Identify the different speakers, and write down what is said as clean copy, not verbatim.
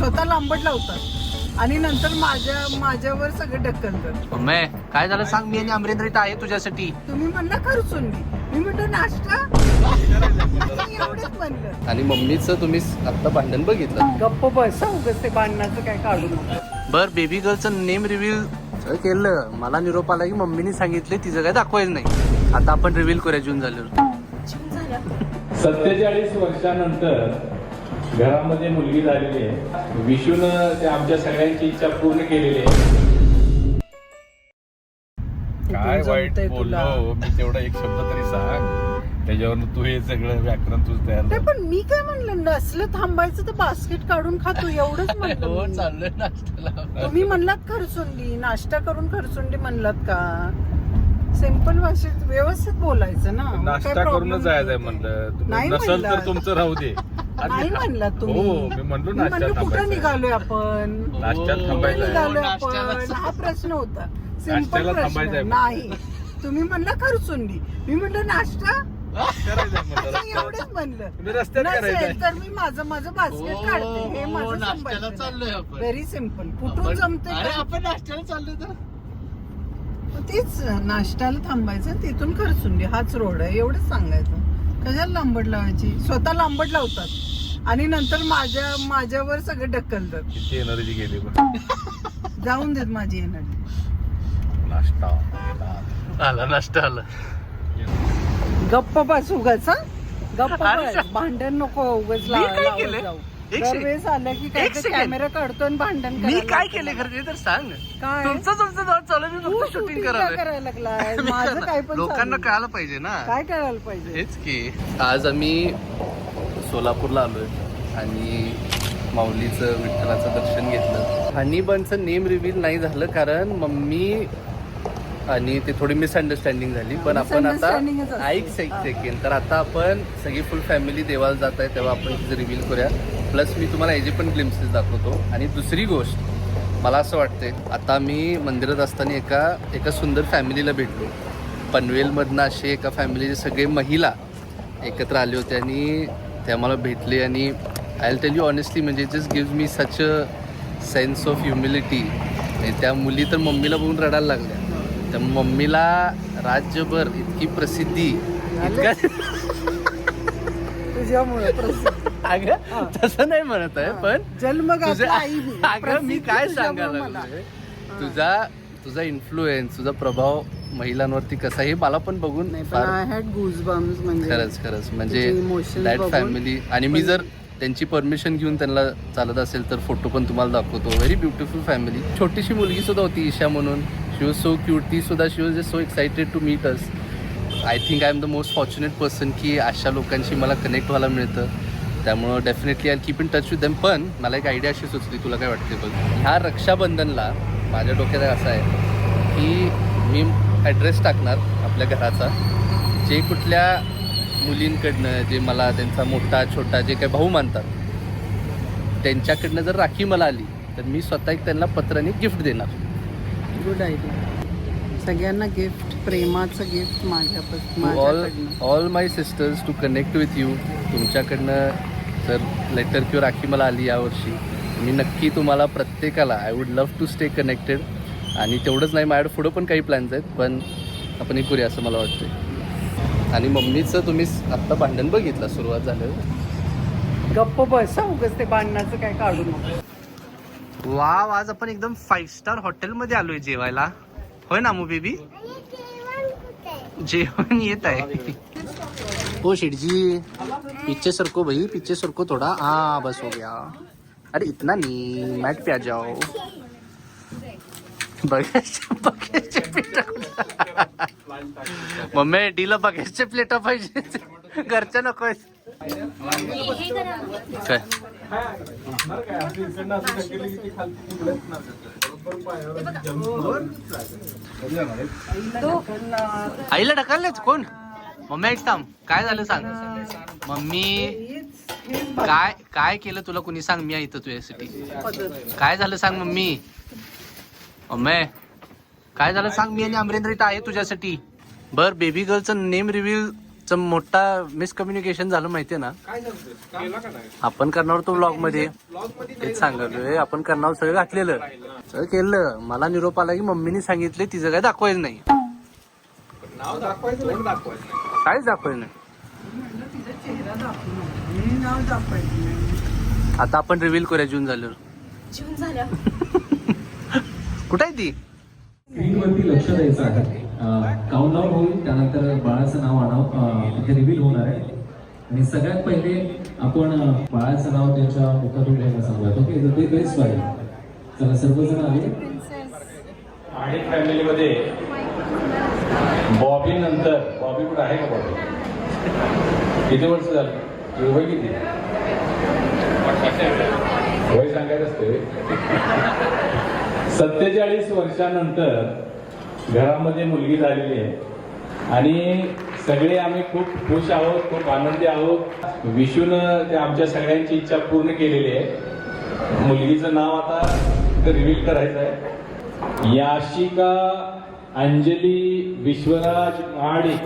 Speaker 1: स्वतः लांबट लावतात आणि नंतर माझ्यावर सगळं ढकलतात.
Speaker 2: मम्मी काय झालं सांग, मी आणि अमरेंद्र इथं आहे तुझ्यासाठी.
Speaker 1: तुम्ही म्हणला खरचून मी म्हणतो नाश्ता एवढंच म्हणलं.
Speaker 2: आणि मम्मीचं तुम्ही आता भांडण बघितलं.
Speaker 1: गप्प बसा, उगाच ते भांडणाचं काय काढू नका.
Speaker 2: बर बेबी गर्लचं नेम रिव्हील केलं. मला निरोप आला की मम्मीने सांगितले तिचं काय दाखवायचं नाही. आता आपण रिव्हील करूया जून झाल्यावर.
Speaker 3: 47 वर्षानंतर घरामध्ये मुलगी झालेली आहे. विशूनं ते आमच्या सगळ्यांची इच्छा पूर्ण केलेली आहे. काय वाईट बोललो मी, तेवढा एक शब्द तरी सांग, त्याच्यावर तू हे सगळं व्याकरण तुझं तयार
Speaker 1: नाही, पण मी काय म्हणलं, नसलं थांबायचं तर बास्केट काढून खातो एवढंच म्हणलं मी.
Speaker 2: चाललोय नाश्त्याला.
Speaker 1: तुम्ही म्हणलात खरचुंडी, नाश्ता करून खरचुंडी म्हणलात का? सिंपल भाषेत व्यवस्थित बोलायचं ना.
Speaker 3: नाश्ता करूनच जायचंय म्हणलं.
Speaker 1: नाही
Speaker 3: नसल
Speaker 1: म्हणलं.
Speaker 3: तर तुमचं राहू दे.
Speaker 1: नाही म्हणलात तुम्ही.
Speaker 3: हो मी म्हणलो
Speaker 1: मी म्हणलं
Speaker 3: नाश्त्यात
Speaker 1: कुठं
Speaker 3: थांबायचं.
Speaker 1: निघालोय आपण,
Speaker 3: नाश्त्यात
Speaker 1: कुठे
Speaker 3: थांबायचं
Speaker 1: निघालोय
Speaker 2: नाश्त्याला
Speaker 1: आपण, हा प्रश्न होता. सिंपल
Speaker 3: नाश्त्याला
Speaker 1: प्रश्न
Speaker 3: थांबायचंय.
Speaker 1: नाही. तुम्ही म्हणला खरचुंडी, मी म्हणलं नाश्ता एवढंच म्हणलं.
Speaker 3: तुम्ही रस्त्यात करायचंय.
Speaker 1: नसेल तर मी माझं बास्केट काढते. हे माझं
Speaker 2: नाश्त्याला चाललोय आपण.
Speaker 1: Very simple. कुठून जमते
Speaker 2: अरे आपण नाश्त्याला चाललोय तर.
Speaker 1: तेच नाश्त्याला थांबायचं, तिथून खरचुंडी, हाच रोड आहे एवढंच सांगायचं. कशाला लांबट लावायची? स्वतः लांबट लावतात आणि नंतर माझ्यावर सगळं ढकलतात.
Speaker 3: किती एनर्जी गेली बघ.
Speaker 1: जाऊन देत माझी एनर्जी.
Speaker 3: नाश्ता
Speaker 2: आला नाश्ता आला.
Speaker 1: गप्प बस उगाच, गप्प
Speaker 2: अरे
Speaker 1: बस. भांडण नको उगाच
Speaker 2: मी काय
Speaker 1: लावत
Speaker 2: केलंय?
Speaker 1: जाऊ.
Speaker 2: एक
Speaker 1: दरवेळेस आलं की काय
Speaker 2: एक सेकंड.
Speaker 1: कॅमेरा काढतो आणि भांडण
Speaker 2: मी
Speaker 1: करायला
Speaker 2: काय
Speaker 1: लागतो.
Speaker 2: केले खरं ते तर सांग.
Speaker 1: काय?
Speaker 2: तुमचं जवळ चालू मी
Speaker 1: तू
Speaker 2: फक्त शूटिंग
Speaker 1: shooting का करायला लागलाय? माझं काय पण
Speaker 2: लोकांना
Speaker 1: चालू.
Speaker 2: कळायला पाहिजे ना.
Speaker 1: काय करायला पाहिजे?
Speaker 2: हेच की आज आम्ही सोलापूरला आलोय आणि माऊलीचं विठ्ठलाचं दर्शन घेतलं. हनी बनचं नेम रिव्हील नाही झालं कारण मम्मी आणि ते थोडी मिसअंडरस्टँडिंग झाली. पण आपण आता
Speaker 1: Misunderstanding च असते.
Speaker 2: ऐक सेकंड, तर आता आपण सगळी फुल फॅमिली देवाला जात आहे तेव्हा आपण तिचं रिव्हील करूया. प्लस मी तुम्हाला याचे पण ग्लिम्सेस दाखवतो. आणि दुसरी गोष्ट मला असं वाटतंय, आता मी मंदिरात असताना एका सुंदर फॅमिलीला भेटलो. पनवेलमधनं असे एका फॅमिलीचे सगळे महिला एकत्र आले होते आणि ते आम्हाला भेटले. आणि I will tell you honestly, म्हणजे just give me such a sense of humility. त्या मुली तर मम्मीला बघून रडायला लागल्या. त्या मम्मीला राज्यभर इतकी प्रसिद्धी, इतका
Speaker 1: तुझ्यामुळे प्रसिद्ध.
Speaker 2: अगं तसं नाही म्हणत आहे, पण
Speaker 1: जन्मगाठी आई मी.
Speaker 2: अगं मी
Speaker 1: प्रसिद्धी
Speaker 2: काय
Speaker 1: तुझ्यामुळे
Speaker 2: सांगायला
Speaker 1: मला.
Speaker 2: लागलोय, तुझा इन्फ्लुएन्स, तुझा प्रभाव महिलांवरती कसा हे मला पण बघून
Speaker 1: नाही, पण आय हॅड गुजबम्स. म्हणजे
Speaker 2: खरंच म्हणजे
Speaker 1: तुझे emotions
Speaker 2: दॅट
Speaker 1: बघून.
Speaker 2: फॅमिली. आणि मी जर त्यांची परमिशन घेऊन त्यांना चालत असेल तर फोटो पण तुम्हाला दाखवतो. Very beautiful family. छोटीशी मुलगी सुद्धा होती ईशा म्हणून. She was so cute. ती सुद्धा she was just so excited to meet us. I think I am the most fortunate person की अशा लोकांशी मला कनेक्ट व्हायला मिळतं. त्यामुळं definitely I keep in touch with them. पण मला एक आयडिया अशी सुचली, तुला काय वाटते बघ. ह्या रक्षाबंधनला माझ्या डोक्यात असं आहे की मी ॲड्रेस टाकणार आपल्या घराचा. जे कुठल्या मुलींकडनं, जे मला त्यांचा मोठा छोटा जे काही भाऊ मानतात, त्यांच्याकडनं जर राखी मला आली तर मी स्वतः एक त्यांना पत्राने गिफ्ट देणार.
Speaker 1: Good idea. सगळ्यांना गिफ्ट, प्रेमाचं गिफ्ट माझ्याकडनं.
Speaker 2: All my sisters to connect with you. तुमच्याकडनं जर लेटर किंवा राखी मला आली यावर्षी, मी नक्की तुम्हाला प्रत्येकाला I would love to stay connected. आणि तेवढंच नाही, माझ्याकडे पुढं पण काही प्लॅन्स आहेत, पण आपण एक करूया असं मला वाटतं. आणि मम्मीचं तुम्ही आत्ता भांडण बघितलं सुरुवात झालं.
Speaker 1: गप्प बस, उगाच ते भांडणाचं काय काढू नका.
Speaker 2: वाव, आज आपण एकदम 5 स्टार हॉटेलमध्ये आलोय जेवायला. होय ना मू बेबी? जेवण येत आहे. ओ शेठजी, पीछे सरको भाई, पीछे सरको थोड़ा. हाँ बस हो गया. अरे इतना नहीं, मैट पे आ जाओ. बघ्याचे प्लेट. मम्मी डीला बघ्याचे प्लेटा पाहिजे, घरच्या नको आहेत. काय आईला ढकललेच कोण? मम्मी ऐक थांब, काय झालं सांग. मम्मी काय केलं तुला कुणी सांग. मी आहे इथं तुझ्यासाठी. काय झालं सांग मम्मी. मम्मी काय झालं सांग. मी आणि अमरेंद्र इथं आहे तुझ्यासाठी. बर बेबी गर्लचं नेम रिव्हील मोठा मिसकम्युनिकेशन झालं माहितीये ना. आपण करणार होतो ब्लॉग मध्ये, तेच सांगितलं आपण करणार सगळं घातलेलं सगळं केलं. मला निरोप आला की मम्मीने सांगितले तिचं काय दाखवायचं नाही, काहीच दाखवायचं नाही. आता आपण रिव्हील करूया जून झाल्यावर. कुठे आहे ती?
Speaker 4: स्क्रीनवरती लक्ष द्यायचं आहे. काउंटडाऊन होईल, त्यानंतर बाळाचं नाव आणावं तिथे रिव्हील होणार आहे. आणि सगळ्यात पहिले आपण बाळाचं नाव त्यांच्या मुखातून घ्यायला सांगूयात. ओके, तर ते बेस्ट पाहिजे. चला सर्वजण आले.
Speaker 3: आणि फॅमिलीमध्ये बॉबी नंतर, बॉबी कुठं आहे का? बॉबी किती वर्ष झालं? वय किती? वय सांगायचं असते. 47 वर्षानंतर घरामध्ये मुलगी झालेली आहे आणि सगळे आम्ही खूप खुश आहोत, खूप आनंदी आहोत. विशूनं ते आमच्या सगळ्यांची इच्छा पूर्ण केलेली आहे. मुलगीचं नाव आता रिव्हील करायचं आहे. याशिका अंजली विश्वराज महाडिक.